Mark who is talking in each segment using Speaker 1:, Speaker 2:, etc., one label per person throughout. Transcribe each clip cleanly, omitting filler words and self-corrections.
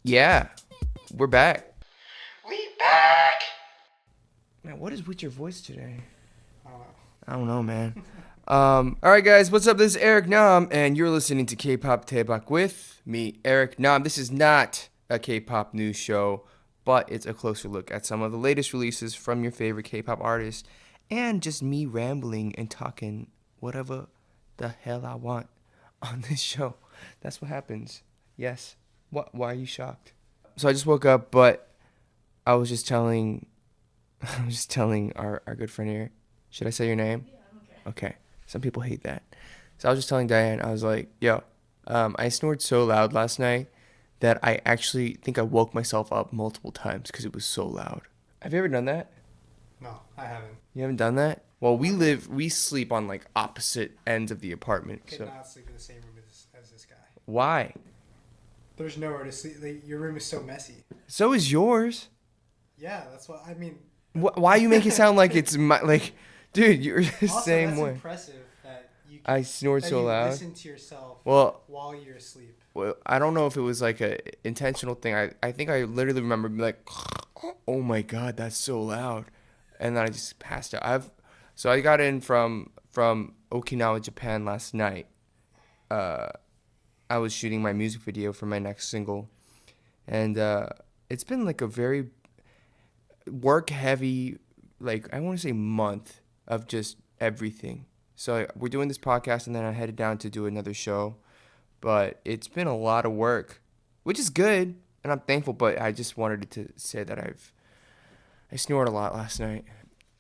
Speaker 1: Yeah, we're back.
Speaker 2: We back!
Speaker 1: Man, what is with your voice today?
Speaker 2: I don't know.
Speaker 1: I don't know, man. All right, guys, what's up? This is Eric Nam, and you're listening to K-Pop Daebak with me, Eric Nam. This is not a K-pop news show, but it's a closer look at some of the latest releases from your favorite K-pop artists, and just me rambling and talking whatever the hell I want on this show. That's what happens. Yes. What? Why are you shocked? So I just woke up, but I was just telling our good friend here. Should I say your name?
Speaker 3: Yeah, okay.
Speaker 1: Okay. Some people hate that. So I was just telling Diane, I was like, yo, I snored so loud last night that I actually think I woke myself up multiple times because it was so loud. Have you ever done that?
Speaker 2: No, I haven't.
Speaker 1: You haven't done that? Well, we sleep on like opposite ends of the apartment.
Speaker 2: I could
Speaker 1: So
Speaker 2: not sleep in the same room as this guy.
Speaker 1: why?
Speaker 2: There's nowhere to sleep. Like, your room is so messy.
Speaker 1: So is yours.
Speaker 2: Yeah, that's what I mean.
Speaker 1: Why you make it sound like it's my, like, dude, you're the
Speaker 2: Also,
Speaker 1: same
Speaker 2: that's
Speaker 1: way.
Speaker 2: impressive that you
Speaker 1: I snored
Speaker 2: that
Speaker 1: so
Speaker 2: you
Speaker 1: loud.
Speaker 2: listen to yourself
Speaker 1: Well,
Speaker 2: while you're asleep.
Speaker 1: I don't know if it was like a intentional thing. I think I literally remember being like, oh my god, that's so loud, and then I just passed out. So I got in from Okinawa, Japan last night. I was shooting my music video for my next single, and it's been like a very work heavy, like I want to say month of just everything. So we're doing this podcast, and then I headed down to do another show. But it's been a lot of work, which is good, and I'm thankful. But I just wanted to say that I snored a lot last night.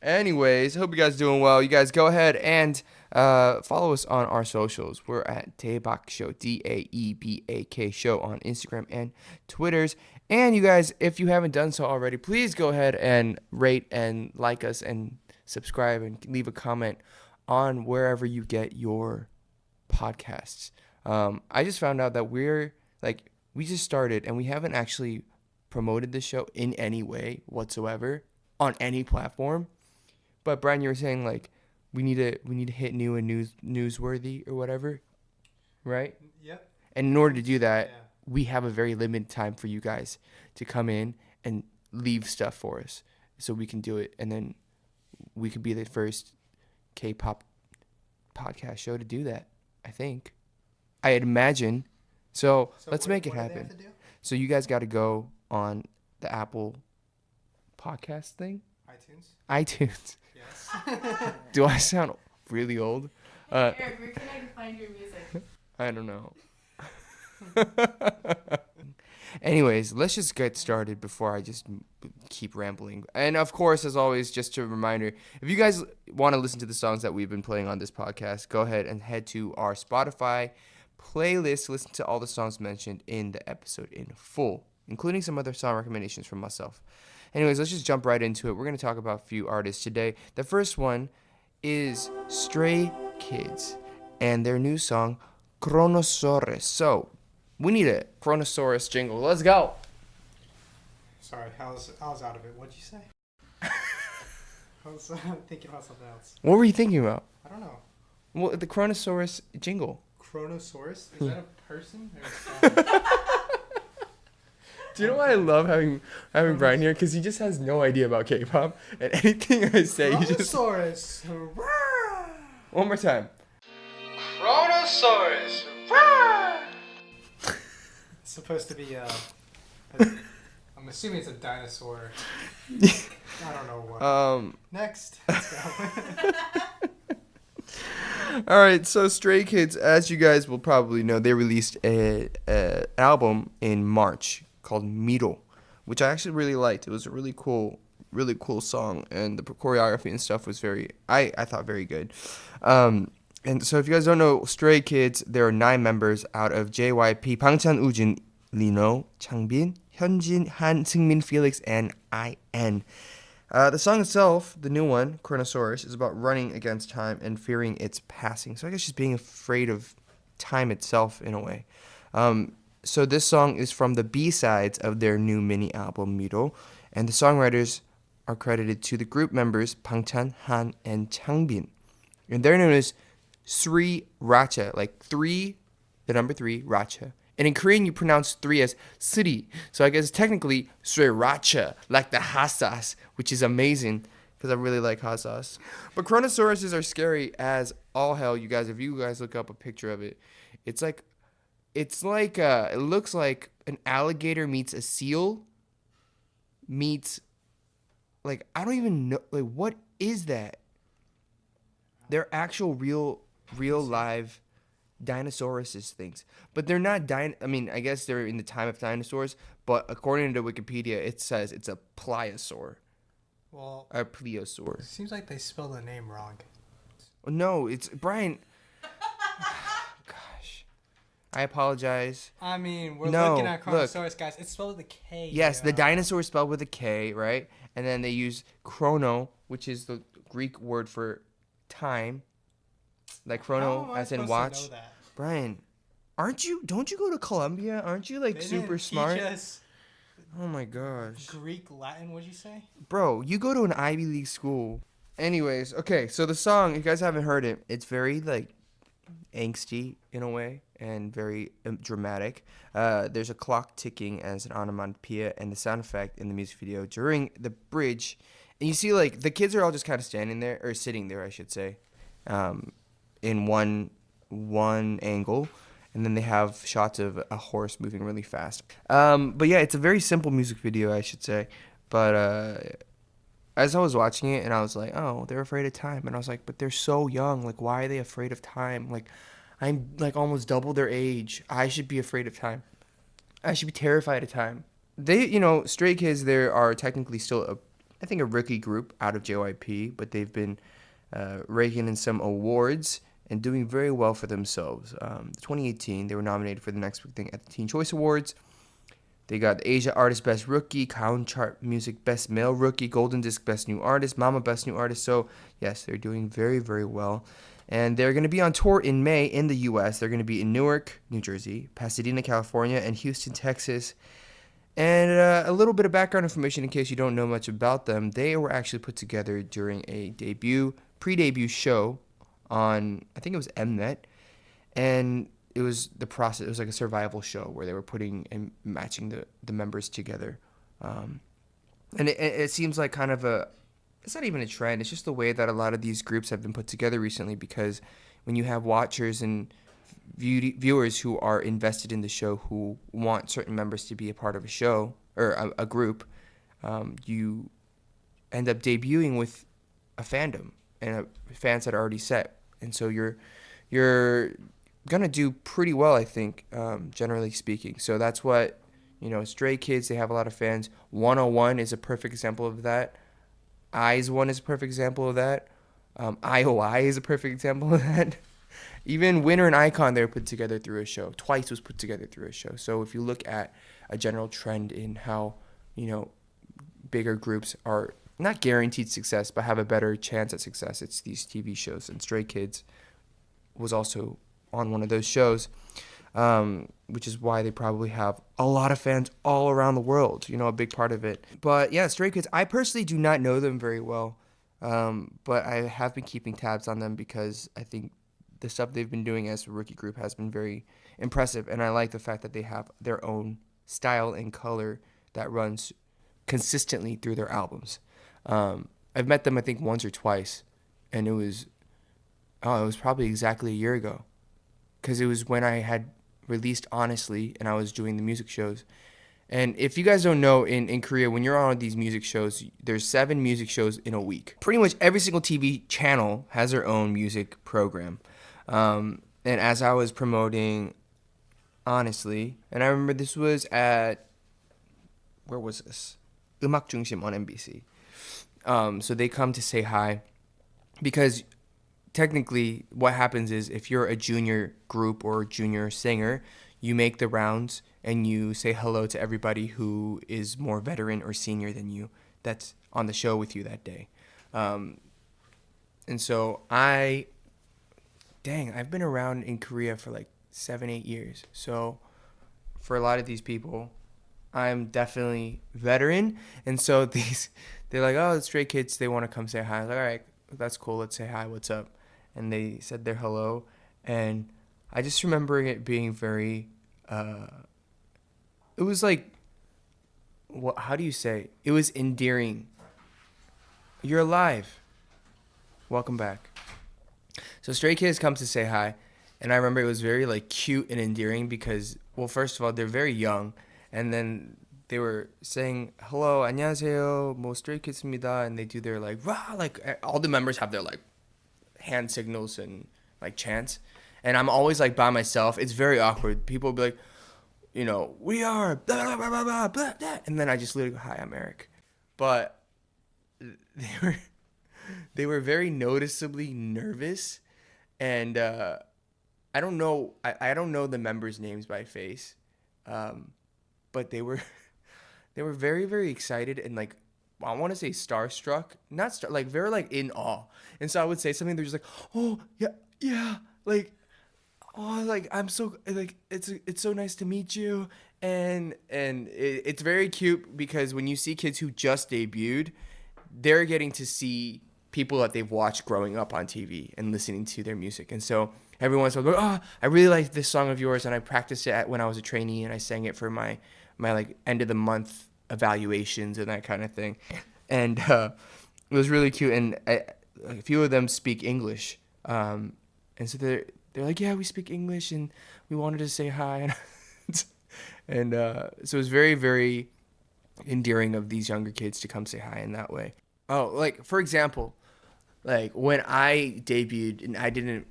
Speaker 1: Anyways, hope you guys doing well. You guys go ahead and follow us on our socials. We're at Daebak Show, Daebak Show on Instagram and Twitters. And you guys, if you haven't done so already, please go ahead and rate and like us and subscribe and leave a comment on wherever you get your podcasts. I just found out that we just started and we haven't actually promoted the show in any way whatsoever on any platform. But Brian, you were saying like we need to hit new and newsworthy or whatever, right?
Speaker 2: Yep.
Speaker 1: And in order to do that,
Speaker 2: Yeah.
Speaker 1: we have a very limited time for you guys to come in and leave stuff for us so we can do it, and then we could be the first K-pop podcast show to do that, I think. I'd imagine. So let's make it
Speaker 2: what do they
Speaker 1: happen.
Speaker 2: have to do?
Speaker 1: So you guys got to go on the Apple podcast thing, iTunes.
Speaker 2: Yes.
Speaker 1: Do I sound really old?
Speaker 3: Hey, Eric, where can I find your music?
Speaker 1: I don't know. Anyways, let's just get started before I just keep rambling. And of course, as always, just a reminder, if you guys want to listen to the songs that we've been playing on this podcast, go ahead and head to our Spotify playlist to listen to all the songs mentioned in the episode in full, including some other song recommendations from myself. Anyways, let's just jump right into it. We're going to talk about a few artists today. The first one is Stray Kids and their new song, Charonosaurus. So, we need a Charonosaurus jingle. Let's go.
Speaker 2: Sorry, I was out of it. What'd you say? I was thinking about something else.
Speaker 1: What were you thinking about?
Speaker 2: I don't know.
Speaker 1: Well, the Charonosaurus jingle.
Speaker 2: Charonosaurus? Is that a person or a song?
Speaker 1: Do you know why I love having Brian here? Because he just has no idea about K-pop, and anything I say, he just...
Speaker 2: Charonosaurus.
Speaker 1: One more time.
Speaker 2: Charonosaurus. It's supposed to be I'm assuming it's a dinosaur. I don't know what. Next. Let's go.
Speaker 1: All right, so Stray Kids, as you guys will probably know, they released a album in March called Miro, which I actually really liked. It was a really cool song, and the choreography and stuff was I thought very good. And so if you guys don't know Stray Kids, there are 9 members out of JYP, Bangchan, Woojin, Lino, Changbin, Hyunjin, Han, Seungmin, Felix, and IN. The song itself, the new one, Charonosaurus, is about running against time and fearing its passing. So I guess just being afraid of time itself in a way. So this song is from the B-sides of their new mini album, Miro, and the songwriters are credited to the group members Bangchan, Han, and Changbin. And they're known as Sri Racha, like 3, the number 3, Racha, And in Korean, you pronounce 3 as sri. So I guess technically sriracha, like the hot sauce, which is amazing because I really like hot sauce. But Charonosauruses are scary as all hell, you guys. If you guys look up a picture of it, it's like it looks like an alligator meets a seal meets, like, I don't even know, like, what is that? They're actual real live Dinosauruses things, but they're not I mean, I guess they're in the time of dinosaurs, but according to Wikipedia, it says it's a pliosaur.
Speaker 2: Well,
Speaker 1: A plesiosaur.
Speaker 2: Seems like they spelled the name wrong.
Speaker 1: No, it's Brian. Gosh, I apologize.
Speaker 2: I mean, we're
Speaker 1: No,
Speaker 2: looking at
Speaker 1: look.
Speaker 2: Charonosaurus, guys. It's spelled with a K.
Speaker 1: Yes, the dinosaur is spelled with a K, right? And then they use chrono, which is the Greek word for time, like chrono as in watch. Brian, don't you go to Columbia? Aren't you like super smart? Oh my gosh.
Speaker 2: Greek, Latin, what'd you say?
Speaker 1: Bro, you go to an Ivy League school. Anyways, okay, so the song, if you guys haven't heard it, it's very like angsty in a way and very dramatic. There's a clock ticking as an onomatopoeia and the sound effect in the music video during the bridge. And you see like the kids are all just kind of standing there, or sitting there, I should say, in one angle. And then they have shots of a horse moving really fast. But yeah, it's a very simple music video, I should say. But as I was watching it, and I was like, oh, they're afraid of time. And I was like, but they're so young. Like, why are they afraid of time? Like, I'm like almost double their age. I should be afraid of time. I should be terrified of time. They, Stray Kids, there are technically still I think a rookie group out of JYP, but they've been raking in some awards and doing very well for themselves. 2018, they were nominated for the next big thing at the Teen Choice Awards. They got the Asia Artist Best Rookie, Count Chart Music Best Male Rookie, Golden Disc Best New Artist, Mama Best New Artist. So, yes, they're doing very, very well. And they're going to be on tour in May in the U.S. They're going to be in Newark, New Jersey, Pasadena, California, and Houston, Texas. And a little bit of background information in case you don't know much about them. They were actually put together during a pre-debut show on, I think it was Mnet, and it was it was like a survival show where they were putting and matching the members together, and it seems like kind of it's not even a trend, it's just the way that a lot of these groups have been put together recently, because when you have watchers and viewers who are invested in the show, who want certain members to be a part of a show or a group, you end up debuting with a fandom and fans that are already set, and so you're gonna do pretty well, I think, generally speaking. So that's what, Stray Kids, they have a lot of fans. 101 is a perfect example of that. Eyes One is a perfect example of that. IOI is a perfect example of that. Even Winner and Icon, they were put together through a show. Twice was put together through a show. So if you look at a general trend in how, bigger groups are not guaranteed success, but have a better chance at success, it's these TV shows. And Stray Kids was also on one of those shows, which is why they probably have a lot of fans all around the world, a big part of it. But yeah, Stray Kids, I personally do not know them very well, but I have been keeping tabs on them because I think the stuff they've been doing as a rookie group has been very impressive, and I like the fact that they have their own style and color that runs consistently through their albums. I've met them, I think, once or twice, and it was probably exactly a year ago, because it was when I had released Honestly and I was doing the music shows. And if you guys don't know, in Korea, when you're on these music shows, there's 7 music shows in a week. Pretty much every single TV channel has their own music program. And as I was promoting Honestly, and I remember this was at, where was this? 음악 중심 on MBC. So they come to say hi, because technically what happens is, if you're a junior group or a junior singer, you make the rounds and you say hello to everybody who is more veteran or senior than you that's on the show with you that day. And so I've been around in Korea for like 7-8 years. So for a lot of these people, I'm definitely veteran. And so they're like, oh, the Stray Kids, they want to come say hi. I was like, all right, that's cool. Let's say hi. What's up? And they said their hello. And I just remember it being very it was like, what? How do you say? It was endearing. You're alive. Welcome back. So Stray Kids comes to say hi, and I remember it was very like cute and endearing because, well, first of all, they're very young, and then they were saying hello, 안녕하세요, 뭐 Stray Kids입니다, and they do their like rah, like all the members have their like hand signals and like chants, and I'm always like by myself. It's very awkward. People will be like, we are blah, blah, blah, blah, blah, blah, blah. And then I just literally go, hi, I'm Eric. But they were very noticeably nervous, and I don't know the members' names by face, but they were very, very excited and like, I want to say starstruck, not like very like in awe. And so I would say something, they're just like, oh yeah, like, oh, like I'm so like it's so nice to meet you, and it's very cute because when you see kids who just debuted, they're getting to see people that they've watched growing up on TV and listening to their music, and so every once in a while, oh, I really like this song of yours, and I practiced it when I was a trainee, and I sang it for my like end of the month evaluations and that kind of thing, and it was really cute, and a few of them speak English, and so they're like, yeah, we speak English, and we wanted to say hi. And so it was very, very endearing of these younger kids to come say hi in that way. Oh, like, for example, like, when I debuted and I didn't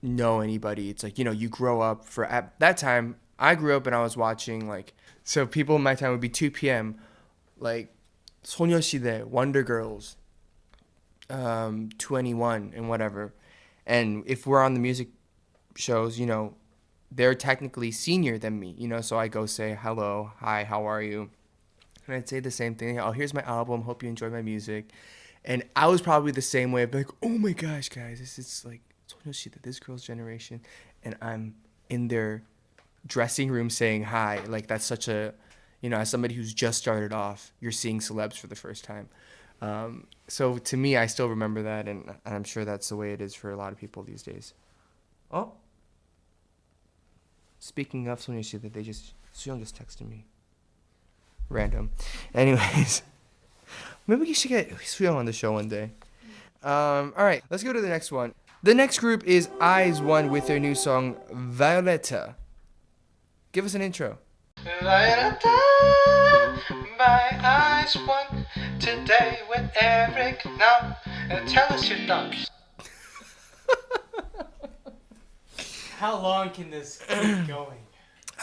Speaker 1: know anybody, it's like, you grow up at that time, I grew up and I was watching, like, so people in my time would be 2 p.m., like, 소녀시대, Wonder Girls, 21, and whatever. And if we're on the music shows, they're technically senior than me, so I go say hello, hi, how are you, and I'd say the same thing. Oh, here's my album, hope you enjoy my music. And I was probably the same way, like, oh my gosh, guys, this is like this girl's generation, and I'm in their dressing room saying hi. Like, that's such a, as somebody who's just started off, you're seeing celebs for the first time. So to me, I still remember that, and I'm sure that's the way it is for a lot of people these days. Oh, speaking of 소녀시대, Suyong just texted me. Random. Anyways, maybe we should get Suyong on the show one day. All right, let's go to the next one. The next group is IZ*ONE with their new song Violeta. Give us an intro.
Speaker 2: Violeta, my IZ*ONE, today with Eric now, and tell us your thoughts. How long can this keep going?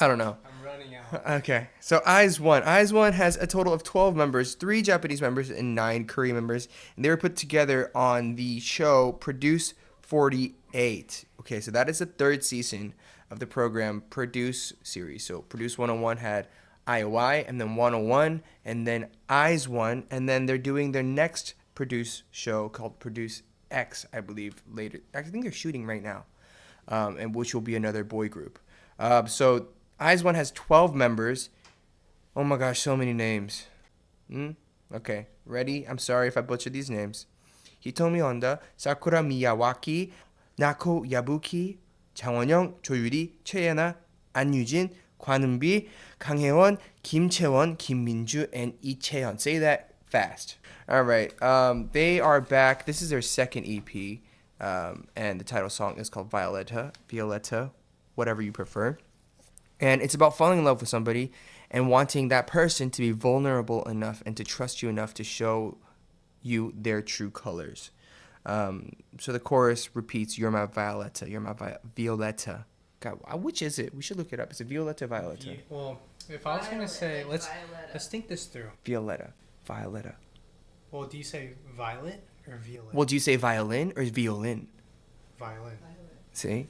Speaker 1: I don't know.
Speaker 2: I'm running out.
Speaker 1: Okay, so IZ*ONE. IZ*ONE has a total of 12 members, 3 Japanese members and 9 Korean members, and they were put together on the show Produce 48. Okay, so that is the 3rd season of the program Produce series. So Produce 101 had IOI, and then 101, and then IZ*ONE, and then they're doing their next Produce show called Produce X, I believe, later. I think they're shooting right now, and which will be another boy group. So IZ*ONE has 12 members. Oh my gosh, so many names. Okay, ready? I'm sorry if I butchered these names. Hitomi Honda, Sakura Miyawaki, Nako Yabuki, 장원영, 조유리, 최예나, 안유진, 관은비, 강혜원, 김채원, 김민주, and 이채연. Say that fast. All right. They are back. This is their 2nd EP, and the title song is called Violeta, whatever you prefer. And it's about falling in love with somebody and wanting that person to be vulnerable enough and to trust you enough to show you their true colors. So the chorus repeats, "You're my Violeta, you're my Violeta." God, which is it? We should look it up. Is it Violeta, Violeta?
Speaker 2: Well, if I was gonna say, let's think this through.
Speaker 1: Violeta.
Speaker 2: Well, do you say violet or violet?
Speaker 1: Well, do you say violin or violin?
Speaker 2: Violin.
Speaker 1: See?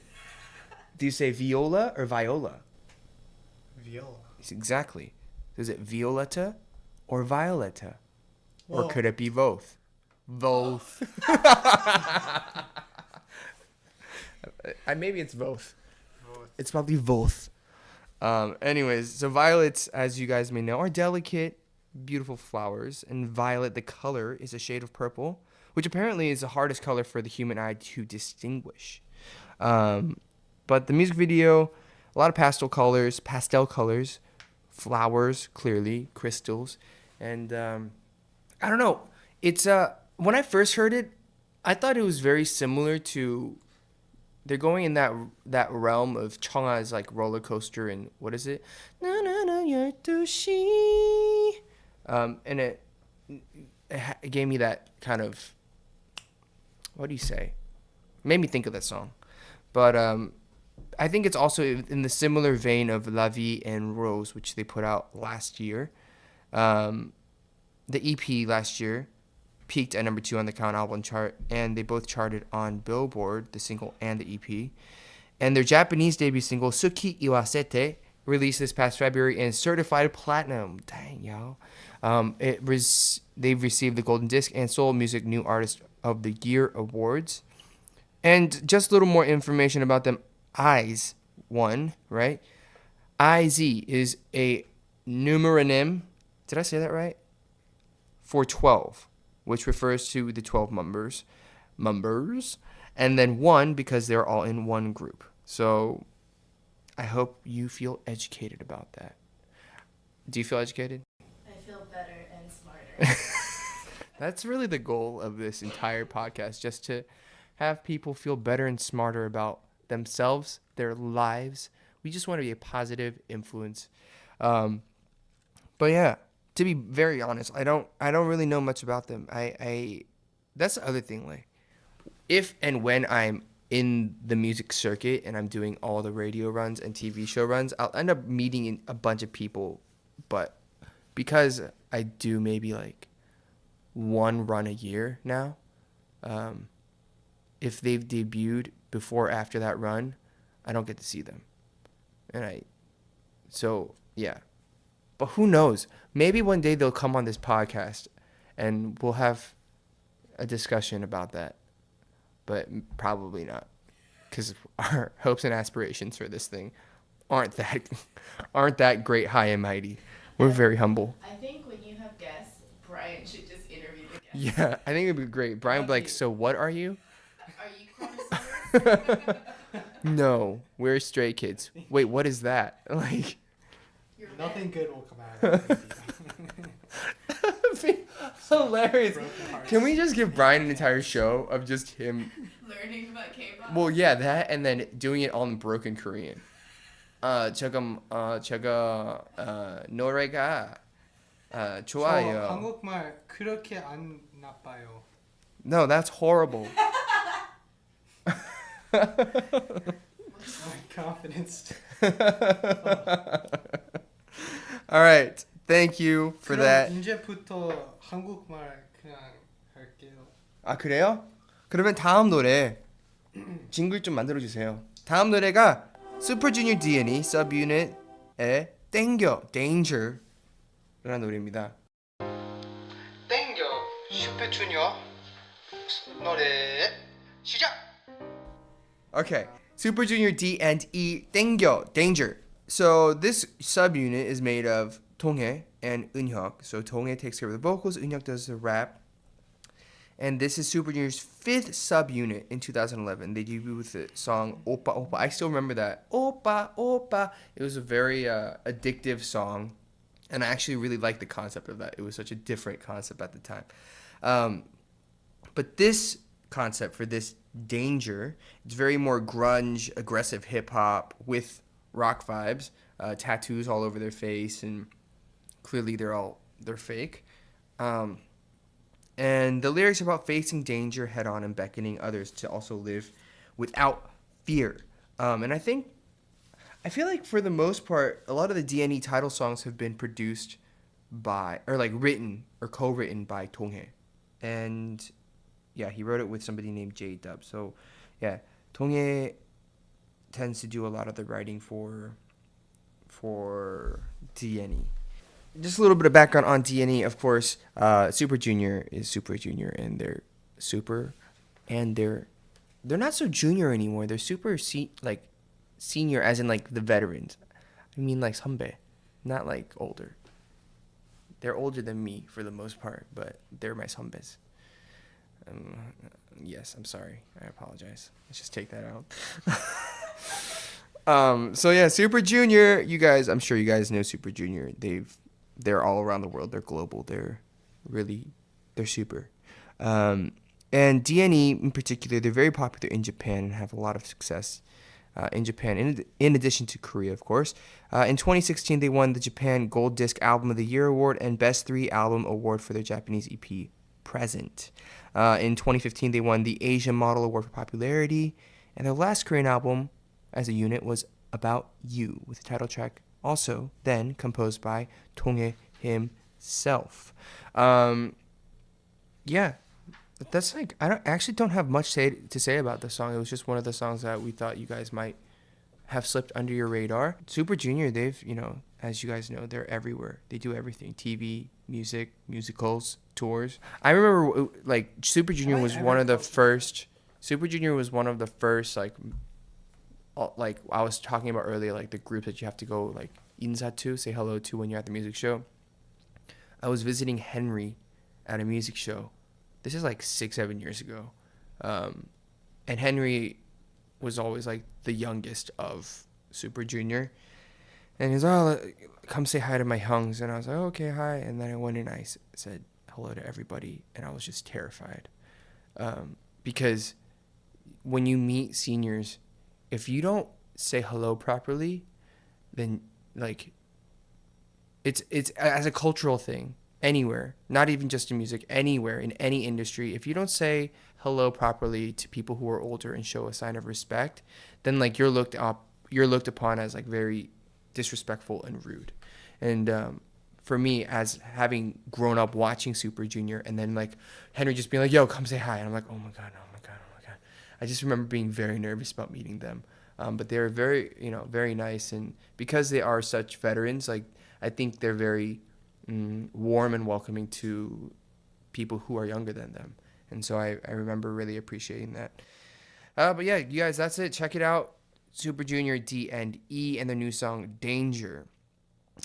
Speaker 1: Do you say viola or viola?
Speaker 2: Viola.
Speaker 1: Exactly. Is it Violeta or Violeta?
Speaker 2: Well,
Speaker 1: or could it be both? Both. Maybe it's both. It's probably both. Anyways, so violets, as you guys may know, are delicate, beautiful flowers. And violet, the color, is a shade of purple, which apparently is the hardest color for the human eye to distinguish. But the music video a lot of pastel colors, flowers, clearly, crystals. And I don't know. It's when I first heard it, I thought it was very similar to. They're going in that realm of Chungha's like roller coaster and what is it? Na na na 12시. And it gave me that kind of, what do you say? Made me think of that song. But I think it's also in the similar vein of La Vie and Rose, which they put out last year. The EP last year peaked at number 2 on the Count album chart, and they both charted on Billboard, the single and the EP. And their Japanese debut single, Suki Iwasete, released this past February and certified platinum. Dang, yo. They've received the Golden Disc and Soul Music New Artist of the Year awards. And just a little more information about them. IZ won, right? IZ is a numeronym. Did I say that right? For 12, which refers to the 12 members. And then 1 because they're all in one group. So I hope you feel educated about that. Do you feel educated?
Speaker 3: I feel better and smarter.
Speaker 1: That's really the goal of this entire podcast, just to have people feel better and smarter about themselves, their lives. We just want to be a positive influence. But yeah, to be very honest, I don't really know much about them. I that's the other thing. Like, if and when I'm in the music circuit and I'm doing all the radio runs and TV show runs, I'll end up meeting a bunch of people. But because I do maybe like one run a year now, if they've debuted before or after that run, I don't get to see them. So yeah. But who knows? Maybe one day they'll come on this podcast and we'll have a discussion about that. But probably not, because our hopes and aspirations for this thing aren't that great, high and mighty. We're very humble.
Speaker 3: I think when you have guests, Brian should just interview the guests.
Speaker 1: Yeah, I think it'd be great. Brian would be like, so what are you?
Speaker 3: Are you Charonosaurus?
Speaker 1: No, we're Stray Kids. Wait, what is that? Like,
Speaker 2: nothing good will come out of it.
Speaker 1: Hilarious. Can we just give Brian an entire show of just him
Speaker 3: Learning about K-pop?
Speaker 1: Well, yeah, that, and then doing it all in broken Korean. 제가 노래가 좋아요.
Speaker 2: 한국말 그렇게 안 나빠요.
Speaker 1: No, that's horrible.
Speaker 2: My confidence.
Speaker 1: All right, thank you for that.
Speaker 2: 이제부터 한국말 그냥 할게요.
Speaker 1: 아, 그래요? 그러면 다음 노래 징글 좀 만들어 주세요. 다음 노래가 슈퍼주니어 D&E 서브유닛의 땡겨 Danger라는 노래입니다.
Speaker 2: 땡겨 슈퍼주니어 노래 시작.
Speaker 1: Okay, Super Junior D&E 땡겨 Danger. So this subunit is made of Donghae and Eunhyuk. So Donghae takes care of the vocals, Eunhyuk does the rap. And this is Super Junior's 5th subunit in 2011. They debuted with the song Oppa Oppa. I still remember that. Oppa Oppa. It was a very addictive song. And I actually really liked the concept of that. It was such a different concept at the time. But this concept for this Danger, it's very more grunge, aggressive hip-hop with rock vibes. Tattoos all over their face. And clearly they're fake. And the lyrics are about facing danger head on and beckoning others to also live without fear. And I feel like for the most part, a lot of the D&E title songs have been produced by, or like written or co-written by Donghae. And yeah, he wrote it with somebody named J-Dub. So yeah, Donghae tends to do a lot of the writing for D&E. Just a little bit of background on D&E, of course. Super Junior is Super Junior, and they're super, and they're not so junior anymore. They're super senior, as in like the veterans. I mean like 선배, not like older. They're older than me for the most part, but they're my 선배s. Yes, I'm sorry. I apologize. Let's just take that out. So yeah, Super Junior. You guys, I'm sure you guys know Super Junior. They're all around the world. They're global. They're super. And DNE in particular, they're very popular in Japan and have a lot of success in Japan, in addition to Korea, of course. In 2016, they won the Japan Gold Disc Album of the Year Award and Best 3 Album Award for their Japanese EP, Present. In 2015, they won the Asia Model Award for popularity, and their last Korean album as a unit was About You, with the title track also then composed by Tonghae himself. Yeah, that's like I actually don't have much to say about this song. It was just one of the songs that we thought you guys might have slipped under your radar. Super Junior, they've, as you guys know, they're everywhere. They do everything: TV, music, musicals, tours. I remember like Super Junior was one of the first. Super Junior was one of the first like I was talking about earlier, like the group that you have to go like insa to, say hello to when you're at the music show. I was visiting Henry at a music show. This is like 6-7 years ago. And Henry was always like the youngest of Super Junior. And he's come say hi to my hungs. And I was like, okay, hi. And then I went and I said hello to everybody. And I was just terrified. Because when you meet seniors, if you don't say hello properly, then like it's as a cultural thing. Anywhere, not even just in music, anywhere, in any industry, if you don't say hello properly to people who are older and show a sign of respect, then like you're looked upon as like very disrespectful and rude. And for me, as having grown up watching Super Junior, and then like Henry just being like, yo, come say hi, and I'm like, oh my god. I just remember being very nervous about meeting them. But they're very, very nice, and because they are such veterans, like I think they're very warm and welcoming to people who are younger than them. And so I remember really appreciating that. But yeah, you guys, that's it. Check it out. Super Junior D and E and their new song Danger.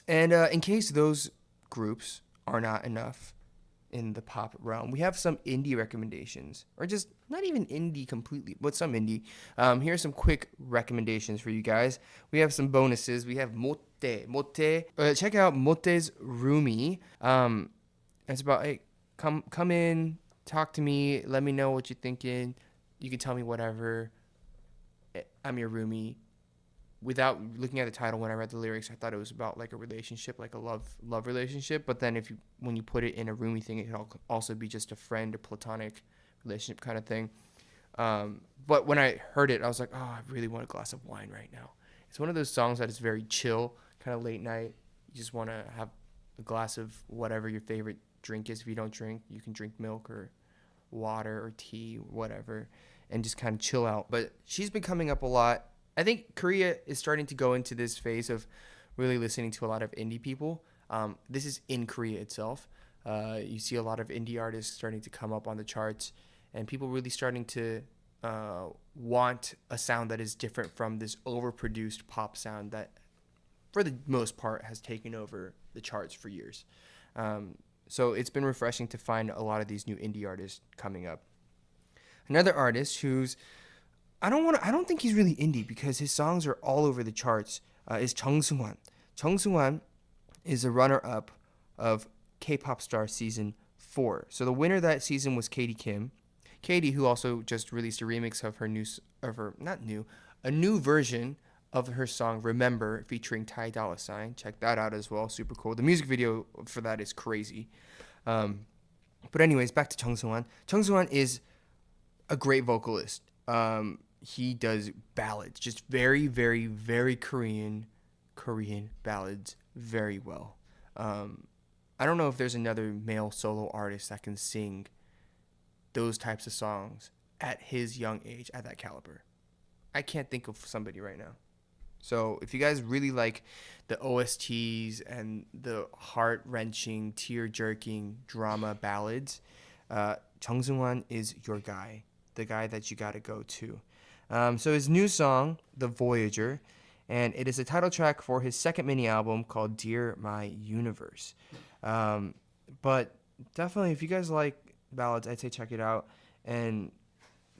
Speaker 1: And in case those groups are not enough in the pop realm, we have some indie recommendations, or just not even indie completely, but some indie. Here are some quick recommendations for you guys. We have some bonuses. We have Motte. Check out Motte's Roomie. It's about, hey, come in, talk to me, let me know what you're thinking. You can tell me whatever. I'm your roomie. Without looking at the title, when I read the lyrics, I thought it was about like a relationship, like a love relationship. But then when you put it in a roomie thing, it could also be just a friend or platonic relationship kind of thing. But when I heard it, I was like, oh, I really want a glass of wine right now. It's one of those songs that is very chill, kind of late night. You just want to have a glass of whatever your favorite drink is. If you don't drink, you can drink milk or water or tea, whatever, and just kind of chill out. But she's been coming up a lot. I think Korea is starting to go into this phase of really listening to a lot of indie people. This is in Korea itself. You see a lot of indie artists starting to come up on the charts, and people really starting to want a sound that is different from this overproduced pop sound that, for the most part, has taken over the charts for years. So it's been refreshing to find a lot of these new indie artists coming up. Another artist who's I don't think he's really indie because his songs are all over the charts. Is Chung Seung-hwan. Chung Seung-hwan is a runner-up of K-pop Star Season 4. So the winner that season was Katie Kim. Katie, who also just released a remix of a new version of her song Remember, featuring Ty Dolla $ign. Check that out as well. Super cool. The music video for that is crazy. But anyways, back to Chung Seung-hwan. Chung Seung-hwan is a great vocalist. He does ballads, just very, very, very Korean ballads very well. I don't know if there's another male solo artist that can sing those types of songs at his young age, at that caliber. I can't think of somebody right now. So if you guys really like the OSTs and the heart-wrenching, tear-jerking drama ballads, Chung Seung-hwan is your guy, the guy that you gotta go to. So his new song, The Voyager, and it is a title track for his second mini album called Dear My Universe. But definitely, if you guys like ballads, I'd say check it out. And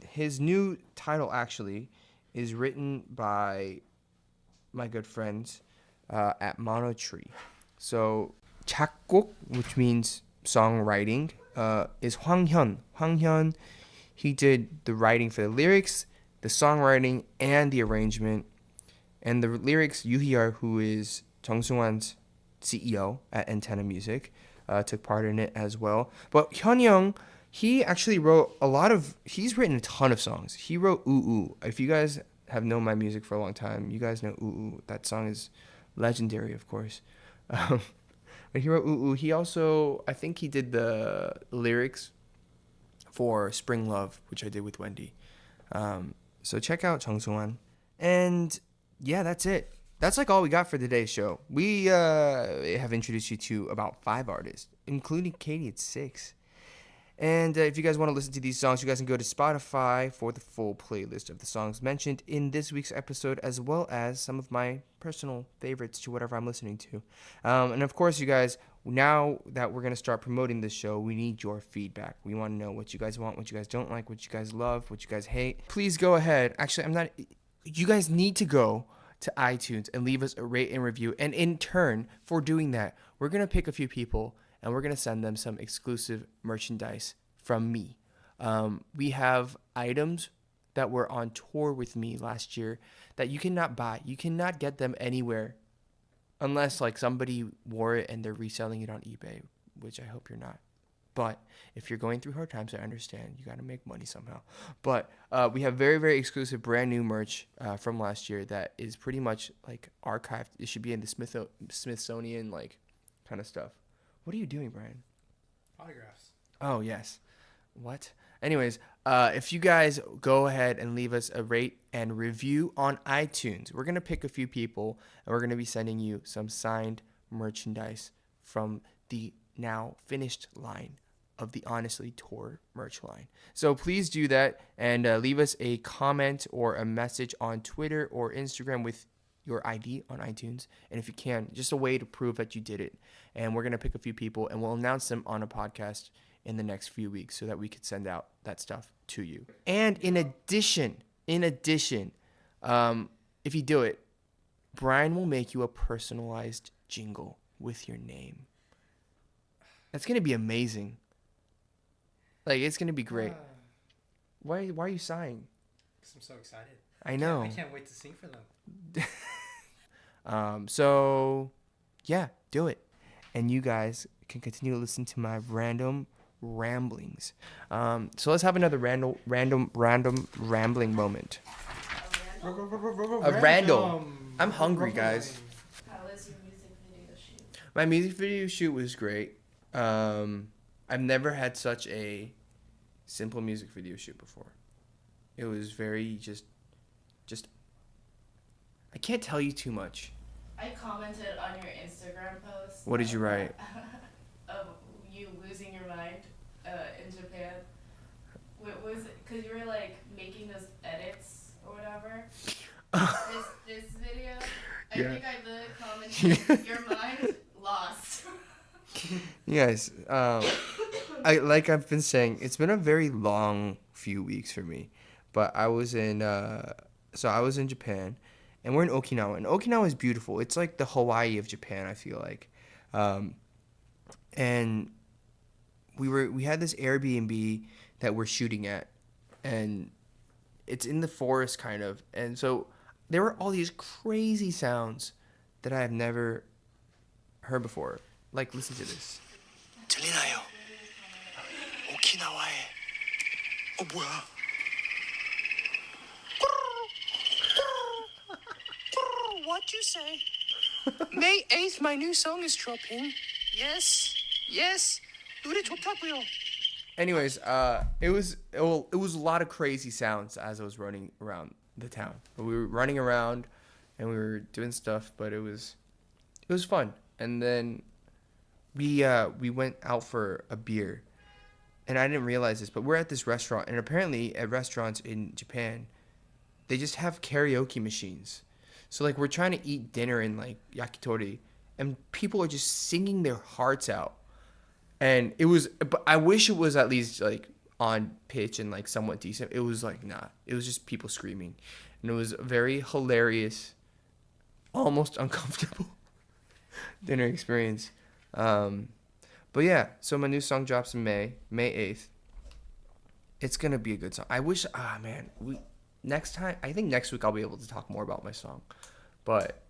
Speaker 1: his new title actually is written by my good friends at Mono Tree. So 작곡, which means songwriting, is Hwang Hyun. Hwang Hyun, he did the writing for the lyrics, the songwriting, and the arrangement. And the lyrics, Yoo who is Jung Sung-hwan's CEO at Antenna Music, took part in it as well. But Hyun Young, he actually wrote he's written a ton of songs. He wrote Ooh Ooh. If you guys have known my music for a long time, you guys know Ooh Ooh. That song is legendary, of course. But he wrote Ooh Ooh. He also, I think he did the lyrics for Spring Love, which I did with Wendy. So check out Jung Sung-hwan. And yeah, that's it. That's like all we got for today's show. We have introduced you to about 5 artists, including Katie at 6. And if you guys want to listen to these songs, you guys can go to Spotify for the full playlist of the songs mentioned in this week's episode, as well as some of my personal favorites to whatever I'm listening to. And of course, you guys, now that we're going to start promoting this show, we need your feedback. We want to know what you guys want, what you guys don't like, what you guys love, what you guys hate. Please go ahead. Actually, you guys need to go to iTunes and leave us a rate and review. And in turn, for doing that, we're going to pick a few people and we're going to send them some exclusive merchandise from me. We have items that were on tour with me last year that you cannot buy. You cannot get them anywhere unless like somebody wore it and they're reselling it on eBay, which I hope you're not. But if you're going through hard times, I understand. You got to make money somehow. But we have very, very exclusive brand new merch from last year that is pretty much like archived. It should be in the Smithsonian like kind of stuff. What are you doing, Brian?
Speaker 2: Autographs.
Speaker 1: Oh, yes. What? Anyways, if you guys go ahead and leave us a rate and review on iTunes, we're going to pick a few people and we're going to be sending you some signed merchandise from the now finished line of the Honestly Tour merch line. So please do that and leave us a comment or a message on Twitter or Instagram with your ID on iTunes. And if you can, just a way to prove that you did it. And we're going to pick a few people and we'll announce them on a podcast in the next few weeks so that we could send out that stuff to you. And in addition, if you do it, Brian will make you a personalized jingle with your name. That's going to be amazing. Like, it's going to be great. Why are you sighing?
Speaker 2: Because I'm so excited.
Speaker 1: I know.
Speaker 2: I can't wait to sing for them.
Speaker 1: So, yeah, do it. And you guys can continue to listen to my random ramblings. So let's have another random rambling moment. A random. I'm hungry, guys.
Speaker 3: How was your music video shoot?
Speaker 1: My music video shoot was great. I've never had such a simple music video shoot before. It was very just I can't tell you too much.
Speaker 3: I commented on your Instagram post.
Speaker 1: What did you write?
Speaker 3: Of you losing your mind in Japan. What was it? Because you were like making those edits or whatever. this video. I think I literally commented, your mind lost.
Speaker 1: Yes. I've been saying, it's been a very long few weeks for me. But I was in Japan. And we're in Okinawa, and Okinawa is beautiful. It's like the Hawaii of Japan, I feel like. And we had this Airbnb that we're shooting at, and it's in the forest kind of. And so there were all these crazy sounds that I have never heard before. Like, listen to this.
Speaker 4: 들리나요? 오키나와에 뭐야? What you say? May 8th, my new song is dropping. Yes. 노래 좋다고요.
Speaker 1: Anyways, it was a lot of crazy sounds as I was running around the town. We were running around and we were doing stuff, but it was fun. And then we went out for a beer, and I didn't realize this, but we're at this restaurant, and apparently at restaurants in Japan, they just have karaoke machines. So, like, we're trying to eat dinner in, like, yakitori, and people are just singing their hearts out. And but I wish it was at least, like, on pitch and, like, somewhat decent. It was, like, not. It was just people screaming. And it was very hilarious almost uncomfortable dinner experience. But yeah, so my new song drops in May 8th. It's going to be a good song. I wish, man, I think next week I'll be able to talk more about my song. But,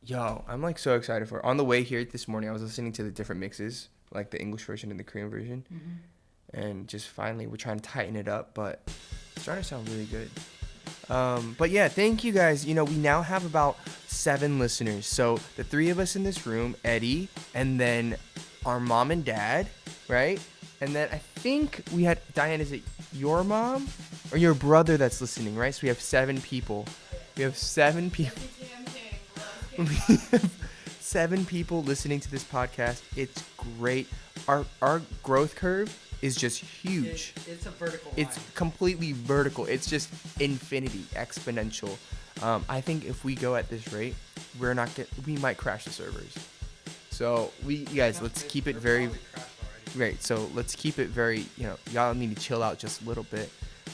Speaker 1: yo, I'm like so excited for it. On the way here this morning, I was listening to the different mixes, like the English version and the Korean version. Mm-hmm. And just finally, we're trying to tighten it up, but it's starting to sound really good. But yeah, thank you guys. You know, we now have about 7 listeners. So the 3 of us in this room, Eddie, and then our mom and dad, right? And then I think we had, Diane, is it your mom or your brother that's listening, right? So we have 7 people. We have 7 people. We have 7 people listening to this podcast. It's great. Our growth curve is just huge.
Speaker 2: It's a vertical line.
Speaker 1: It's completely vertical. It's just infinity, exponential. I think if we go at this rate, we might crash the servers. So let's keep it very. Right, so let's keep it very, y'all need to chill out just a little bit.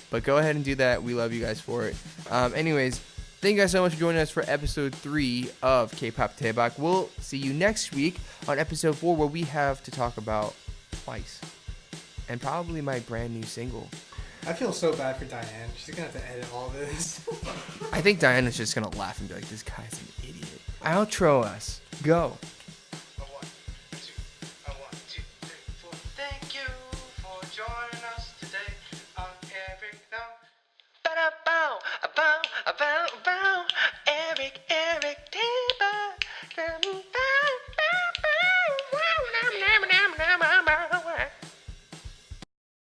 Speaker 1: But go ahead and do that. We love you guys for it. Anyways, thank you guys so much for joining us for episode 3 of K-Pop Daebak. We'll see you next week on episode 4, where we have to talk about Twice. And probably my brand new single.
Speaker 2: I feel so bad for Diane. She's going to have to edit all this.
Speaker 1: I think Diane is just going to laugh and be like, this guy's an idiot. Outro us. Go.